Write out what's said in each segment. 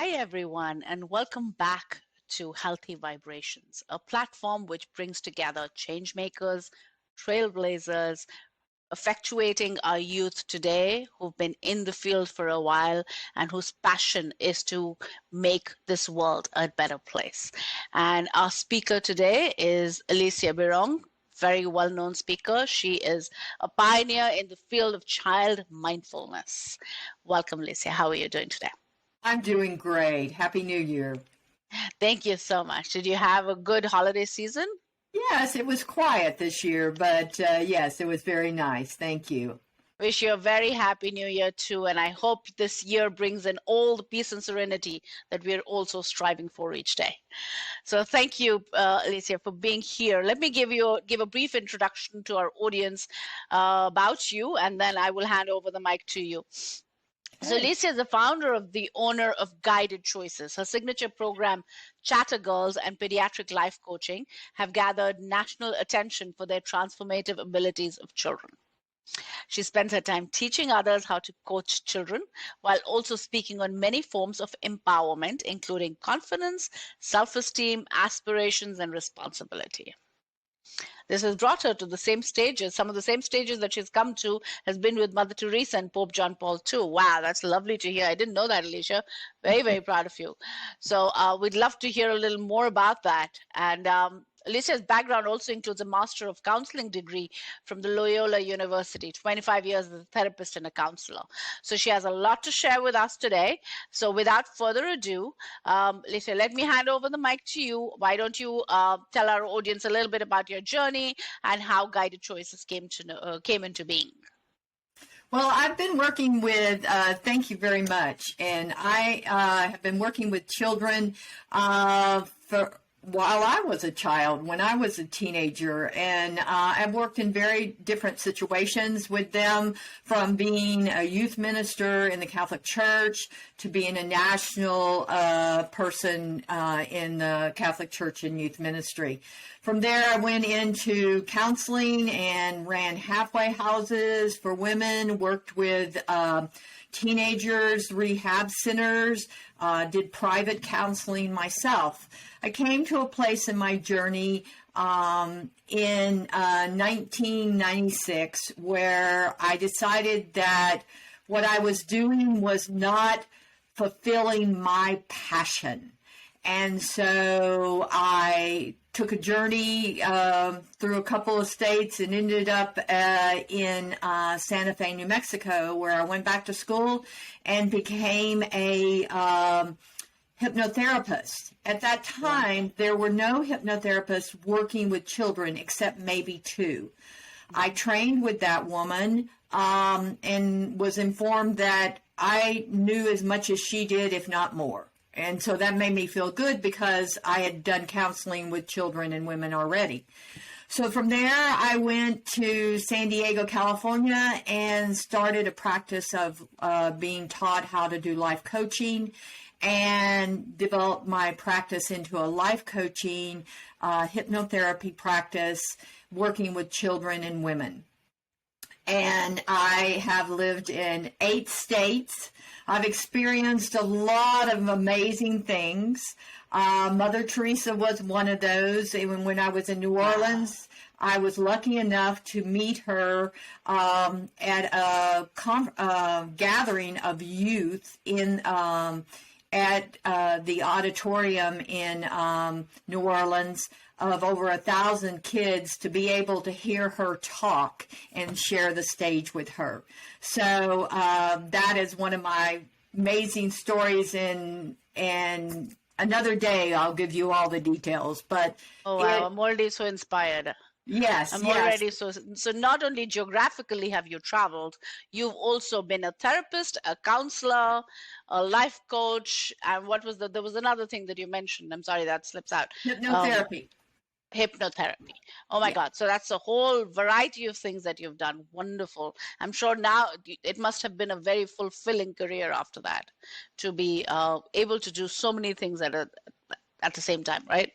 Hi, everyone, and welcome back to Healthy Vibrations, a platform which brings together changemakers, trailblazers, effectuating our youth today who've been in the field for a while and whose passion is to make this world a better place. And our speaker today is Alicia Briong. Very well known speaker. She is a pioneer in the field of child mindfulness. Welcome, Alicia. How are you doing today? I'm doing great. Happy New Year. Thank you so much. Did you have a good holiday season? Yes, it was quiet this year, but yes, it was very nice. Thank you. Wish you a very happy new year too, and I hope this year brings in all the peace and serenity that we're also striving for each day. So thank you, Alicia, for being here. Let me give a brief introduction to our audience about you, and then I will hand over the mic to you. So Alicia is the founder of the owner of Guided Choices. Her signature program, Chatter Girls and Pediatric Life Coaching, have gathered national attention for their transformative abilities of children. She spends her time teaching others how to coach children while also speaking on many forms of empowerment, including confidence, self-esteem, aspirations, and responsibility. This has brought her to the same stages. Some of the same stages that she's come to has been with Mother Teresa and Pope John Paul II. Wow, that's lovely to hear. I didn't know that, Alicia. Very, very proud of you. So we'd love to hear a little more about that. And Alicia's background also includes a Master of Counseling degree from the Loyola University, 25 years as a therapist and a counselor. So she has a lot to share with us today. So without further ado, Alicia, let me hand over the mic to you. Why don't you tell our audience a little bit about your journey and how Guided Choices came into being? Well, I've been working with, thank you very much, and I have been working with children while I was a child, when I was a teenager, and I've worked in very different situations with them, from being a youth minister in the Catholic Church to being a national person in the Catholic Church and youth ministry. From there, I went into counseling and ran halfway houses for women, worked with teenagers, rehab centers, did private counseling myself. I came to a place in my journey in 1996 where I decided that what I was doing was not fulfilling my passion. And so I took a journey through a couple of states and ended up in Santa Fe, New Mexico, where I went back to school and became a hypnotherapist. At that time, there were no hypnotherapists working with children except maybe two. I trained with that woman and was informed that I knew as much as she did, if not more. And so that made me feel good because I had done counseling with children and women already. So from there, I went to San Diego, California, and started a practice of being taught how to do life coaching, and developed my practice into a life coaching, hypnotherapy practice, working with children and women. And I have lived in 8 states. I've experienced a lot of amazing things. Mother Teresa was one of those. Even when I was in New Orleans, I was lucky enough to meet her at a gathering of youth at the auditorium in New Orleans, of over 1,000 kids, to be able to hear her talk and share the stage with her. So that is one of my amazing stories, and another day I'll give you all the details. But oh wow, I'm already so inspired. Yes, I'm already so not only geographically have you traveled, you've also been a therapist, a counselor, a life coach, and there was another thing that you mentioned. I'm sorry, that slips out. Hypnotherapy. Hypnotherapy. Oh my God. So that's a whole variety of things that you've done. Wonderful. I'm sure now it must have been a very fulfilling career after that, to be able to do so many things at the same time, right?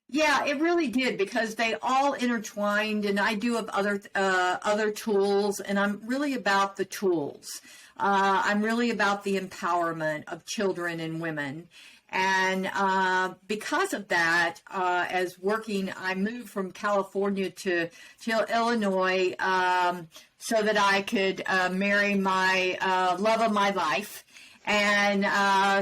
Yeah, it really did, because they all intertwined, and I do have other tools, and I'm really about the tools. I'm really about the empowerment of children and women. And because of that, I moved from California to Illinois, so that I could marry my love of my life. And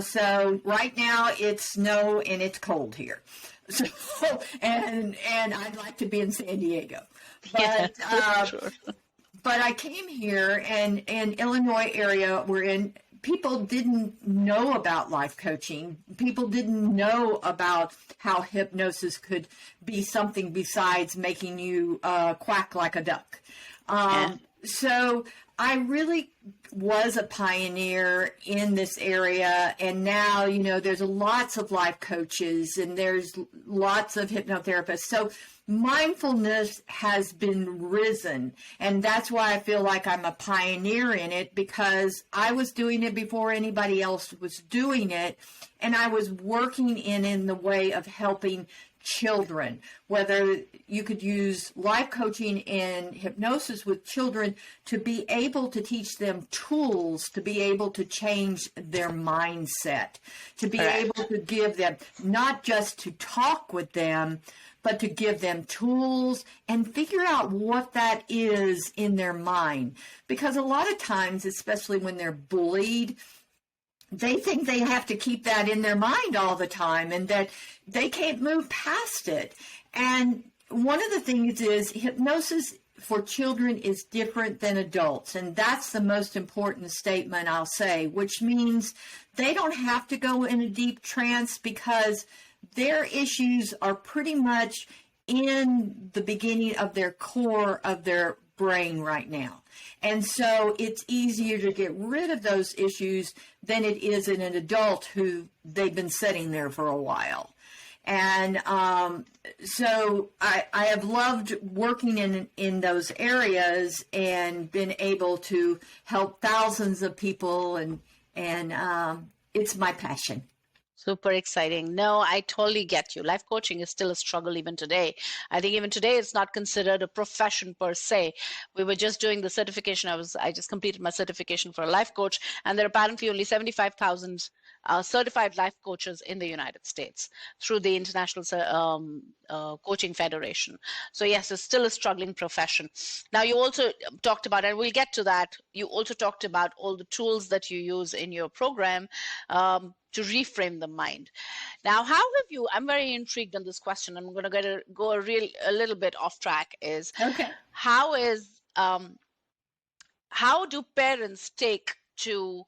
so right now it's snow and it's cold here. So, and I'd like to be in San Diego, but Sure. but I came here, and Illinois area we're in. People didn't know about life coaching. People didn't know about how hypnosis could be something besides making you quack like a duck. Yeah. So I really was a pioneer in this area, and now, there's lots of life coaches and there's lots of hypnotherapists. So mindfulness has been risen, and that's why I feel like I'm a pioneer in it, because I was doing it before anybody else was doing it, and I was working in the way of helping children, whether you could use life coaching and hypnosis with children to be able to teach them tools to be able to change their mindset, to be able to give them, not just to talk with them, but to give them tools and figure out what that is in their mind. Because a lot of times, especially when they're bullied, they think they have to keep that in their mind all the time and that they can't move past it. And one of the things is hypnosis for children is different than adults. And that's the most important statement I'll say, which means they don't have to go in a deep trance, because their issues are pretty much in the beginning of their core of their brain right now. And so it's easier to get rid of those issues than it is in an adult who they've been sitting there for a while. And so I have loved working in those areas and been able to help thousands of people, and it's my passion. Super exciting. No, I totally get you. Life coaching is still a struggle even today. I think even today it's not considered a profession per se. We were just doing the certification. I just completed my certification for a life coach, and there are apparently only 75,000 certified life coaches in the United States through the International Coaching Federation. So yes, it's still a struggling profession. Now, you also talked about, and we'll get to that, you also talked about all the tools that you use in your program to reframe the mind. Now, how have you, I'm very intrigued on this question. I'm going to go a little bit off track, is Okay. how do parents take to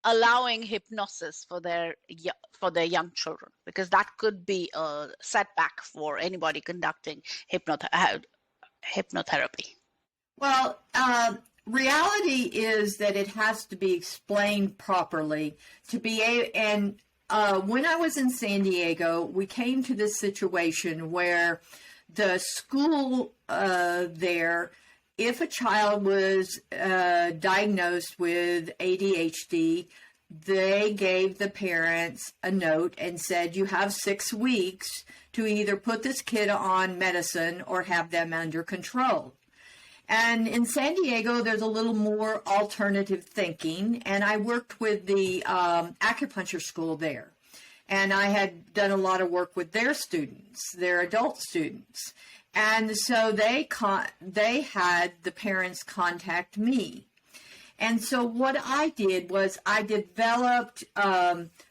allowing hypnosis for their young children? Because that could be a setback for anybody conducting hypnotherapy. Well, reality is that it has to be explained properly to be and when I was in San Diego, we came to this situation where the school there, if a child was diagnosed with ADHD, they gave the parents a note and said, you have 6 weeks to either put this kid on medicine or have them under control. And in San Diego, there's a little more alternative thinking, and I worked with the acupuncture school there. And I had done a lot of work with their students, their adult students. And so they had the parents contact me. And so what I did was I developed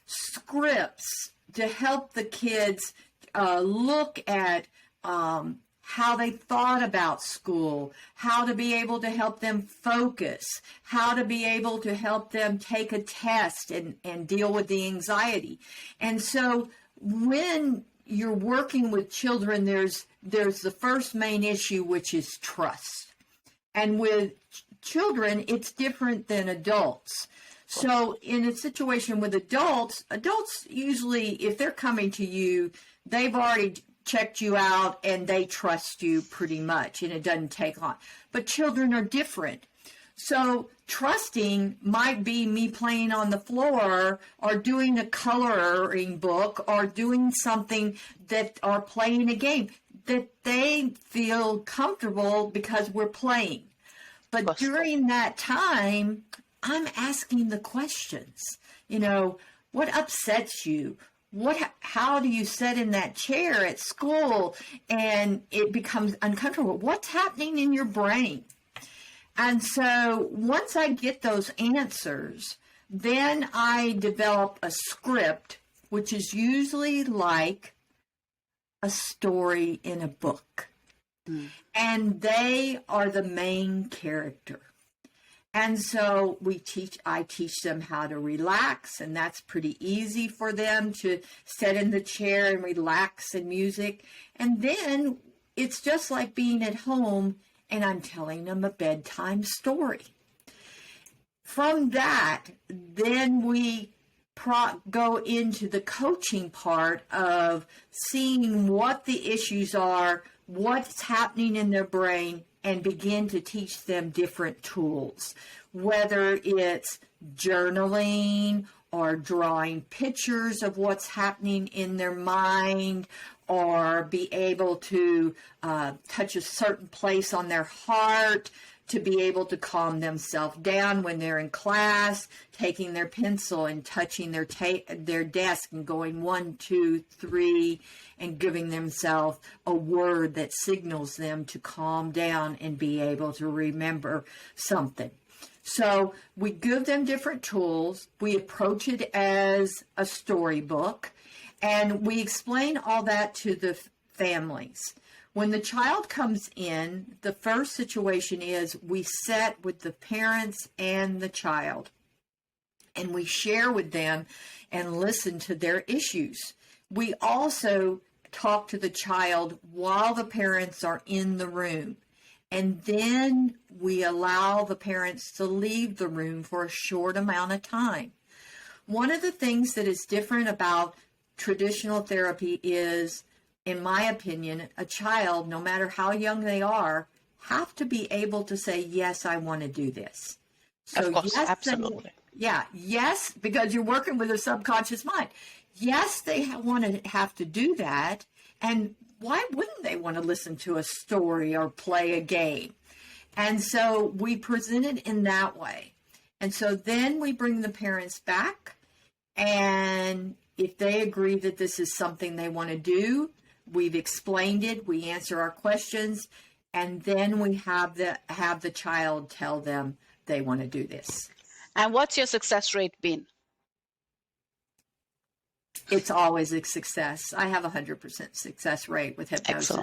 scripts to help the kids look at how they thought about school, how to be able to help them focus, how to be able to help them take a test and deal with the anxiety. And so when you're working with children, there's the first main issue, which is trust. And with children, it's different than adults. So in a situation with adults usually, if they're coming to you, they've already checked you out and they trust you pretty much, and it doesn't take long. But children are different. So trusting might be me playing on the floor or doing a coloring book or doing something that or playing a game that they feel comfortable because we're playing. But during that time, I'm asking the questions. What upsets you? How do you sit in that chair at school and it becomes uncomfortable? What's happening in your brain? And so once I get those answers, then I develop a script, which is usually like a story in a book. And they are the main character. And so I teach them how to relax, and that's pretty easy for them to sit in the chair and relax and music. And then it's just like being at home and I'm telling them a bedtime story. From that, then we go into the coaching part of seeing what the issues are, what's happening in their brain, and begin to teach them different tools, whether it's journaling or drawing pictures of what's happening in their mind, or be able to touch a certain place on their heart to be able to calm themselves down when they're in class, taking their pencil and touching their desk and going 1, 2, 3, and giving themselves a word that signals them to calm down and be able to remember something. So we give them different tools. We approach it as a storybook, and we explain all that to the families. When the child comes in, the first situation is we sit with the parents and the child, and we share with them and listen to their issues. We also talk to the child while the parents are in the room, and then we allow the parents to leave the room for a short amount of time. One of the things that is different about traditional therapy is, in my opinion, a child, no matter how young they are, have to be able to say, yes, I want to do this. So of course, yes, absolutely. Yes, because you're working with a subconscious mind. Yes, they want to have to do that. And why wouldn't they want to listen to a story or play a game? And so we present it in that way. And so then we bring the parents back, and if they agree that this is something they want to do, we've explained it, we answer our questions, and then we have the child tell them they want to do this. And what's your success rate been? It's always a success. I have 100% success rate with hypnosis.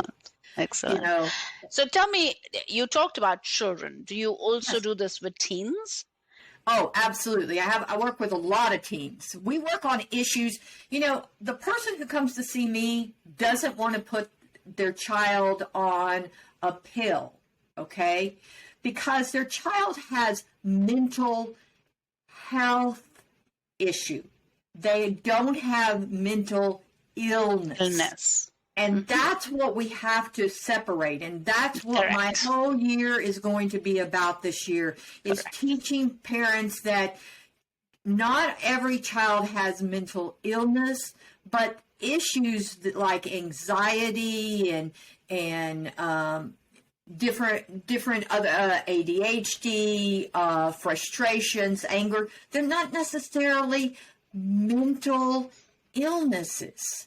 Excellent. So tell me, you talked about children. Do you also do this with teens? Oh, absolutely. I work with a lot of teens. We work on issues. The person who comes to see me doesn't want to put their child on a pill, okay? Because their child has mental health issue. They don't have mental illness. And that's what we have to separate. And that's what my whole year is going to be about this year, is teaching parents that not every child has mental illness, but issues like anxiety and different other ADHD, frustrations, anger, they're not necessarily mental illnesses.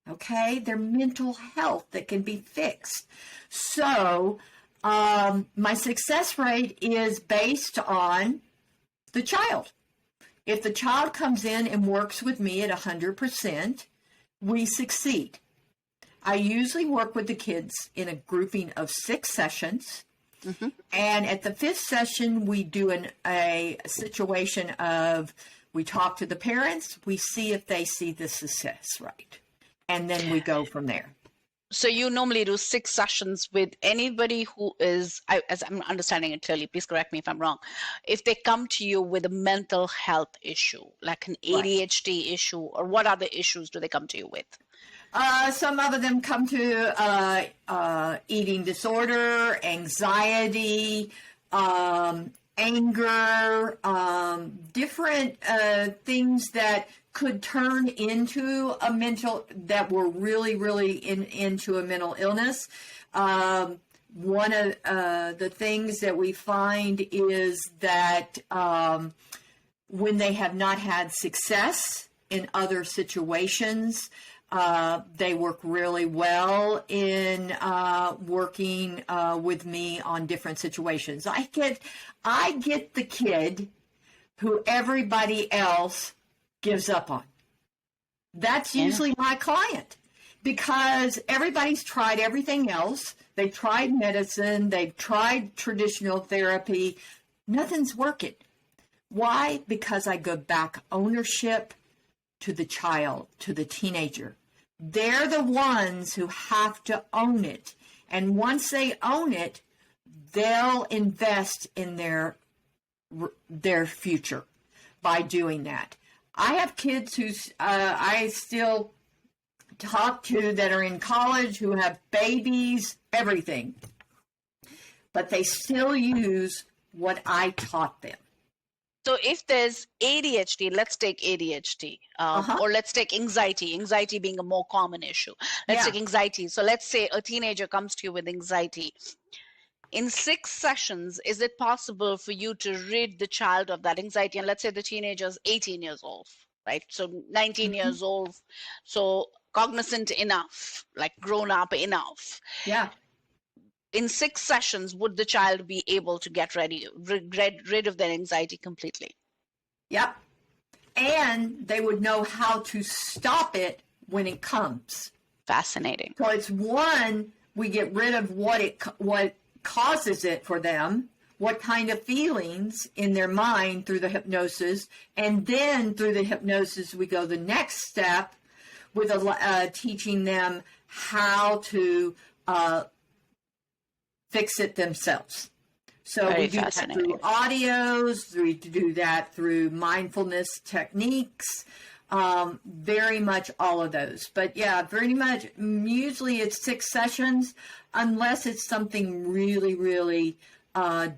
Okay, they're mental health that can be fixed. So my success rate is based on the child. If the child comes in and works with me at 100%, we succeed. I usually work with the kids in a grouping of 6 sessions. Mm-hmm. And at the 5th session, we do a situation of, we talk to the parents, we see if they see the success rate. And then we go from there. So you normally do 6 sessions with anybody who is, as I'm understanding it clearly, please correct me if I'm wrong, if they come to you with a mental health issue, like an ADHD issue, or what other issues do they come to you with? Some of them come to eating disorder, anxiety, anger, different things that could turn into a mental, that were really, really into a mental illness. One of the things that we find is that when they have not had success in other situations, they work really well in working with me on different situations. I get the kid who everybody else gives up on. That's usually my client, because everybody's tried everything else. They've tried medicine. They've tried traditional therapy. Nothing's working. Why? Because I go back ownership to the child, to the teenager. They're the ones who have to own it. And once they own it, they'll invest in their future by doing that. I have kids who I still talk to that are in college, who have babies, everything. But they still use what I taught them. So if there's ADHD, let's take ADHD, or let's take anxiety being a more common issue. Let's take anxiety. So let's say a teenager comes to you with anxiety. In 6 sessions, is it possible for you to rid the child of that anxiety? And let's say the teenager is 18 years old, right? So 19 years old, so cognizant enough, like grown up enough. Yeah. In 6 sessions, would the child be able to get rid of their anxiety completely? Yep. And they would know how to stop it when it comes. Fascinating. So it's one, we get rid of what causes it for them, what kind of feelings in their mind through the hypnosis, and then through the hypnosis we go the next step with teaching them how to fix it themselves. So Very we do that through audios, we do that through mindfulness techniques, very much all of those. But yeah, very much, usually it's 6 sessions, unless it's something really, really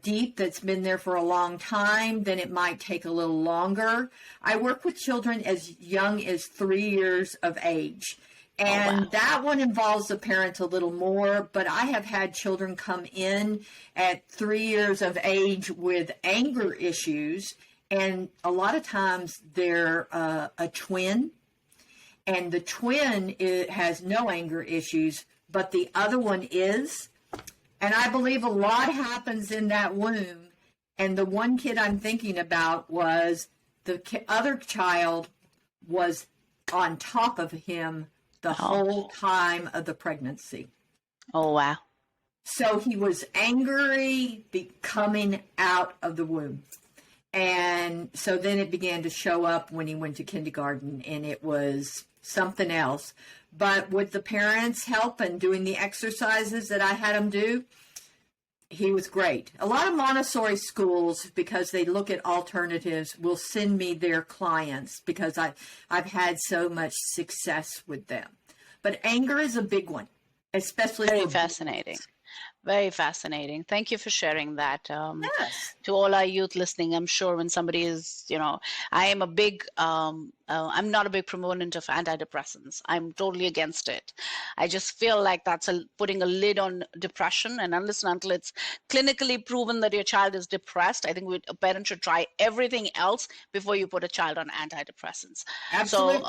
deep that's been there for a long time, then it might take a little longer. I work with children as young as 3 years of age. And that one involves the parents a little more, but I have had children come in at 3 years of age with anger issues, and a lot of times they're a twin, and the twin has no anger issues, but the other one is. And I believe a lot happens in that womb, and the one kid I'm thinking about was the other child was on top of him the whole time of the pregnancy. Oh, wow. So he was angry coming out of the womb. And so then it began to show up when he went to kindergarten, and it was something else. But with the parents' help and doing the exercises that I had him do, he was great. A lot of Montessori schools, because they look at alternatives, will send me their clients because I've had so much success with them. But anger is a big one, especially very for fascinating. boys. Very fascinating. Thank you for sharing that. Yes. To all our youth listening, I'm sure when somebody is, I am a big, I'm not a big proponent of antidepressants. I'm totally against it. I just feel like that's putting a lid on depression. And unless and until it's clinically proven that your child is depressed, I think a parent should try everything else before you put a child on antidepressants. Absolutely.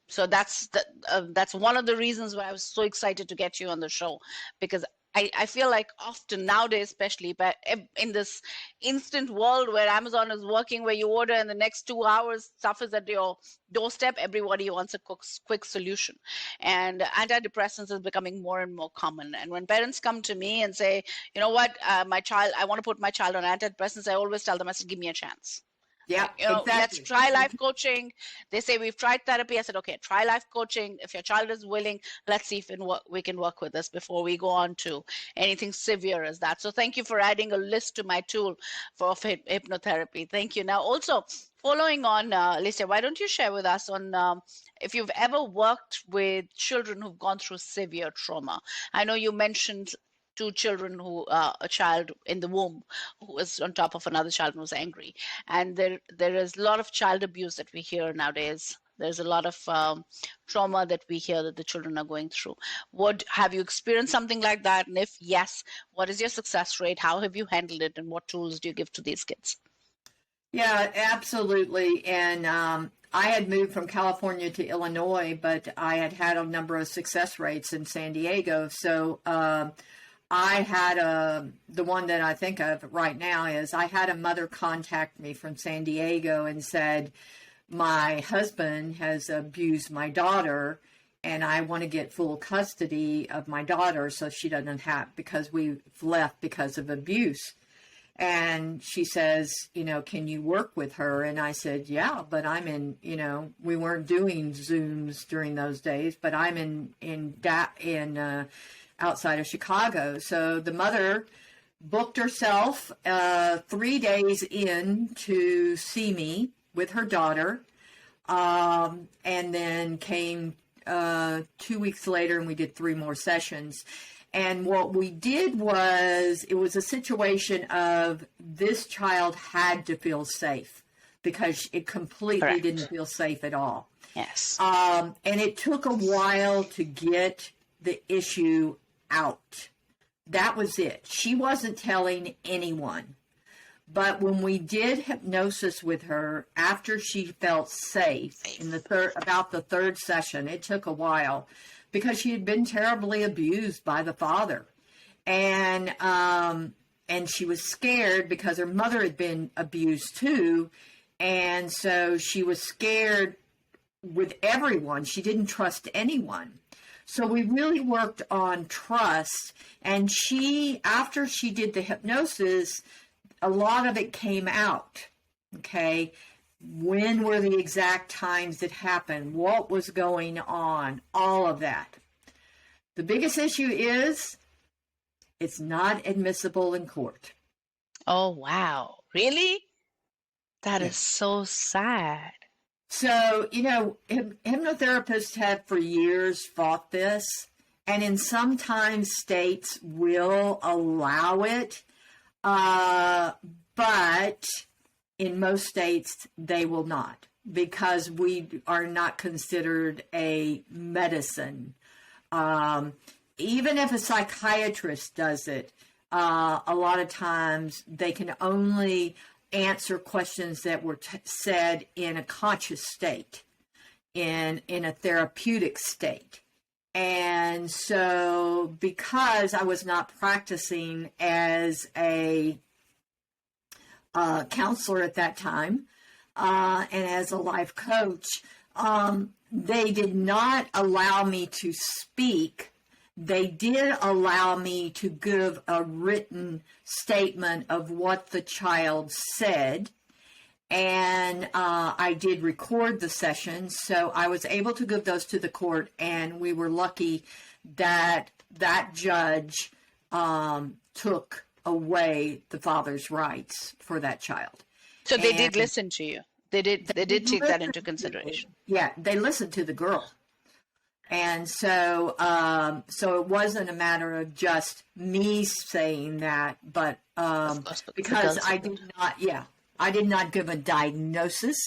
So that's one of the reasons why I was so excited to get you on the show, because I feel like often nowadays, especially, but in this instant world where Amazon is working, where you order and the next 2 hours stuff is at your doorstep, everybody wants a quick solution. And antidepressants is becoming more and more common. And when parents come to me and say, you know what, I want to put my child on antidepressants, I always tell them, I said, give me a chance. Yeah, exactly. Let's try life coaching. They say, we've tried therapy. I said, okay, try life coaching. If your child is willing, let's see if we can work with this before we go on to anything severe as that. So thank you for adding a list to my tool for hypnotherapy. Thank you. Now, also following on, Alicia, why don't you share with us on if you've ever worked with children who've gone through severe trauma? I know you mentioned two children who a child in the womb who was on top of another child and was angry. And there is a lot of child abuse that we hear nowadays. There's a lot of trauma that we hear that the children are going through. What have you experienced something like that? And if yes, what is your success rate? How have you handled it? And what tools do you give to these kids? Yeah, absolutely. And I had moved from California to Illinois, but I had had a number of success rates in San Diego. So I had the one that I think of right now is I had a mother contact me from San Diego and said, my husband has abused my daughter and I want to get full custody of my daughter so she doesn't have, because we left because of abuse. And she says, can you work with her? And I said, yeah, but I'm in, we weren't doing Zooms during those days, but I'm in outside of Chicago. So the mother booked herself 3 days in to see me with her daughter, and then came 2 weeks later and we did 3 more sessions. And what we did was, it was a situation of this child had to feel safe because it completely Correct. didn't feel safe at all. Yes. And it took a while to get the issue out. That was it. She wasn't telling anyone. But when we did hypnosis with her, after she felt safe in about the third session, it took a while because she had been terribly abused by the father. And she was scared because her mother had been abused too. And so she was scared with everyone. She didn't trust anyone. So we really worked on trust. And after she did the hypnosis, a lot of it came out. Okay. When were the exact times it happened? What was going on? All of that. The biggest issue is it's not admissible in court. Oh, wow. Really? That is so sad. So, hypnotherapists have for years fought this, and in sometimes states will allow it, but in most states they will not, because we are not considered a medicine. Even if a psychiatrist does it, a lot of times they can only answer questions that were said in a conscious state, in a therapeutic state. And so because I was not practicing as a counselor at that time, and as a life coach, they did not allow me to speak. They did allow me to give a written statement of what the child said, and I did record the sessions, so I was able to give those to the court, and we were lucky that that judge took away the father's rights for that child. So they did listen to you. They did take that into consideration. Yeah, they listened to the girl. And so it wasn't a matter of just me saying that, but because I did not give a diagnosis,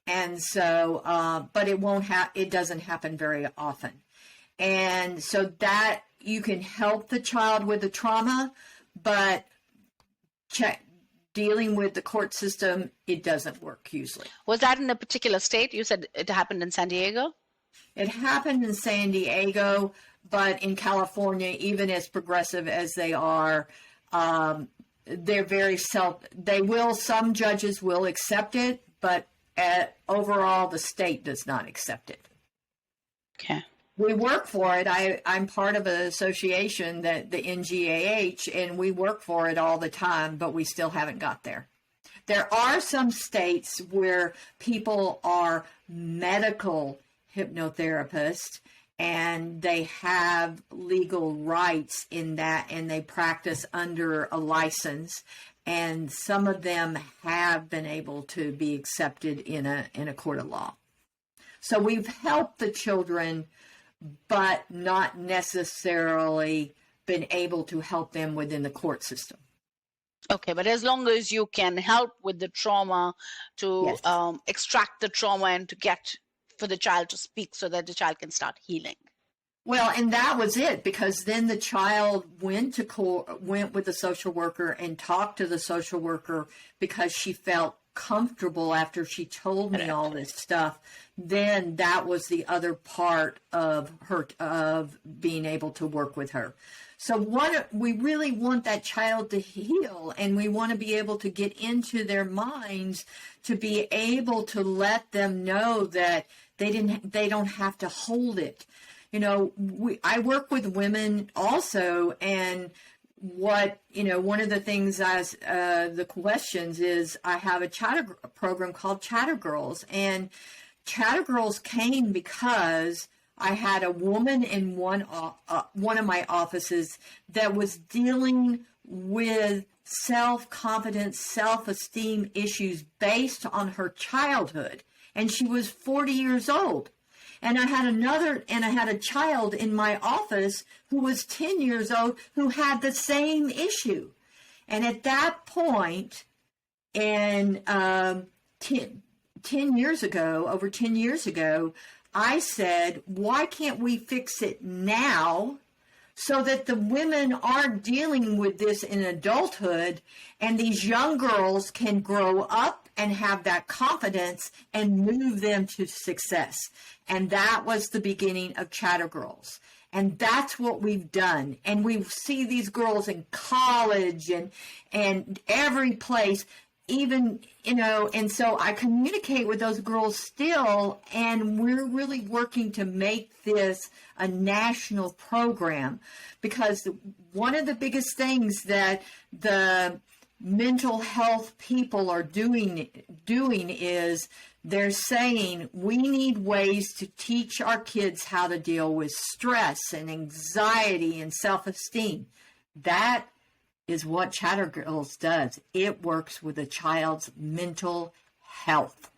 and so but it doesn't happen very often, and so that you can help the child with the trauma, but dealing with the court system, it doesn't work usually. Was that in a particular state? You said it happened in San Diego? It happened in San Diego, but in California, even as progressive as they are, they're very some judges will accept it, but overall, the state does not accept it. Okay. We work for it. I'm part of an association, the NGAH, and we work for it all the time, but we still haven't got there. There are some states where people are medical hypnotherapists, and they have legal rights in that, and they practice under a license, and some of them have been able to be accepted in a court of law. So we've helped the children, but not necessarily been able to help them within the court system. Okay, but as long as you can help with the trauma to Yes. extract the trauma and to get for the child to speak so that the child can start healing. Well, and that was it, because then the child went to court, went with the social worker and talked to the social worker because she felt comfortable after she told me all this stuff. Then that was the other part of her, of being able to work with her. So we really want that child to heal, and we want to be able to get into their minds to be able to let them know that they don't have to hold it. You know, I work with women also, and one of the things the questions is, I have a chatter program called Chatter Girls, and Chatter Girls came because I had a woman in one of my offices that was dealing with self-confidence, self-esteem issues based on her childhood, and she was 40 years old. And I had a child in my office who was 10 years old who had the same issue. And at that point, and 10 years ago, over 10 years ago, I said, why can't we fix it now so that the women aren't dealing with this in adulthood, and these young girls can grow up and have that confidence and move them to success. And that was the beginning of Chatter Girls. And that's what we've done. And we see these girls in college and every place, even, and so I communicate with those girls still, and we're really working to make this a national program, because one of the biggest things that the mental health people are doing is they're saying we need ways to teach our kids how to deal with stress and anxiety and self-esteem. That is what Chatter Girls does. It works with a child's mental health.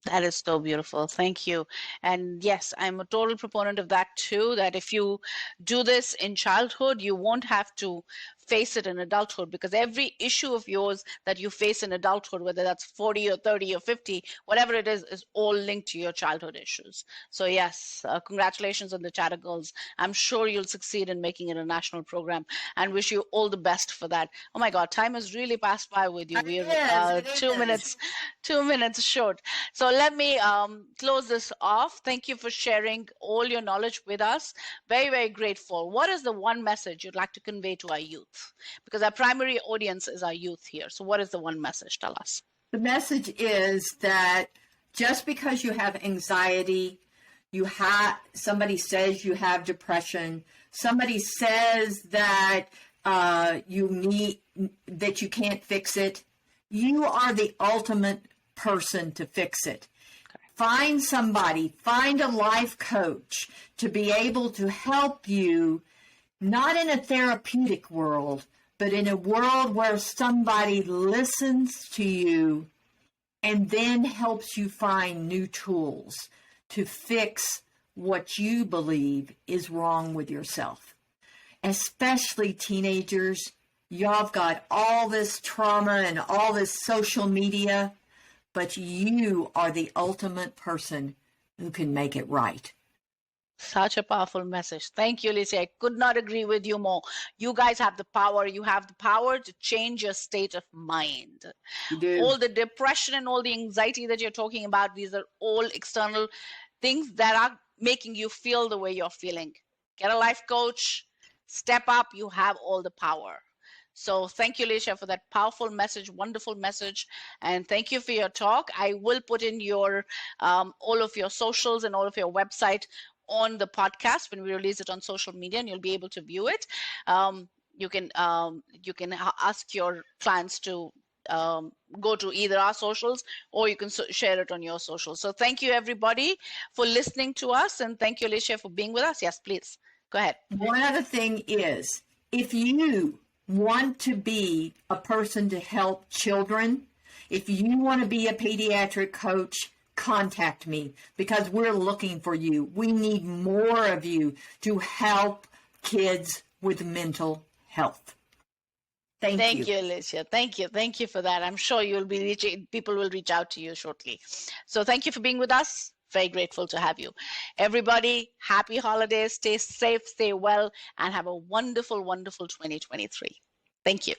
That is so beautiful. Thank you. And yes, I'm a total proponent of that too, that if you do this in childhood, you won't have to face it in adulthood, because every issue of yours that you face in adulthood, whether that's 40 or 30 or 50, whatever it is all linked to your childhood issues. So yes, congratulations on the Chatter Girls. I'm sure you'll succeed in making it a national program, and wish you all the best for that. Oh my God, time has really passed by with you. We're 2 minutes short. So let me close this off. Thank you for sharing all your knowledge with us. Very, very grateful. What is the one message you'd like to convey to our youth? Because our primary audience is our youth here. So what is the one message? Tell us. The message is that just because you have anxiety, somebody says you have depression, somebody says that you can't fix it, you are the ultimate person to fix it. Find somebody, find a life coach to be able to help you, not in a therapeutic world, but in a world where somebody listens to you and then helps you find new tools to fix what you believe is wrong with yourself. Especially teenagers, y'all have got all this trauma and all this social media, but you are the ultimate person who can make it right. Such a powerful message. Thank you, Alicia. I could not agree with you more. You guys have the power. You have the power to change your state of mind. You do. All the depression and all the anxiety that you're talking about, these are all external things that are making you feel the way you're feeling. Get a life coach, step up. You have all the power. So thank you, Alicia, for that powerful message, wonderful message. And thank you for your talk. I will put in your all of your socials and all of your website on the podcast when we release it on social media, and you'll be able to view it. You can ask your clients to go to either our socials, or you can share it on your socials. So thank you, everybody, for listening to us, and thank you, Alicia, for being with us. Yes, please go ahead. One other thing is, if you want to be a person to help children, if you want to be a pediatric coach, contact me, because we're looking for you. We need more of you to help kids with mental health. Thank you, Alicia. Thank you. Thank you for that. I'm sure you'll be people will reach out to you shortly. So thank you for being with us. Very grateful to have you. Everybody, happy holidays. Stay safe, stay well, and have a wonderful, wonderful 2023. Thank you.